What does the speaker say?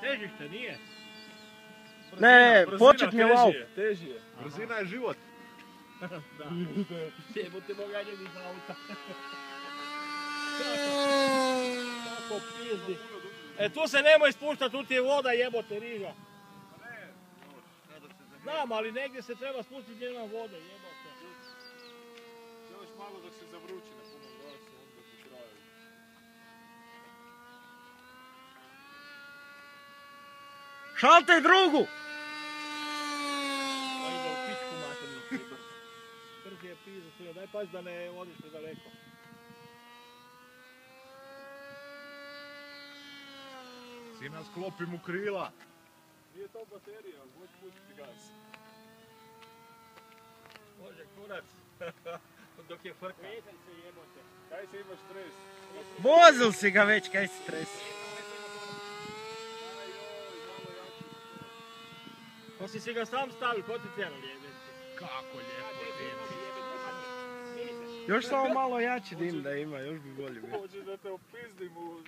Težište nije. Ne, početni lauf. Teži je. Brzina je život. Da. Jebote Boga njeg iz auta. Kako pizdi. Tu se nemoj spuštat, tu ti je voda jebote riža. Znam, ali negdje se treba spustiti gdje ima vode jebote. Još malo dok se zavrući na punom gasu, onda ti traju. Šaltaj drugu! Ide u pičku materinu. Brzi je pizdu svima, daj pazi da ne odiš predaleko. Sina, sklopi mu krila. Nije to baterija, možeš pustiti gas. Može kurac. Dok je frka. Vezaj se jebote. Kaj se imaš stres? Vozil si ga već, kaj si tresi? Ko si ga sam stavil, ko ti cijelo jebeti? Kako lijepo dim. Još samo malo jači dim da ima, još bi bolje bio. Hoćeš da te opizdim u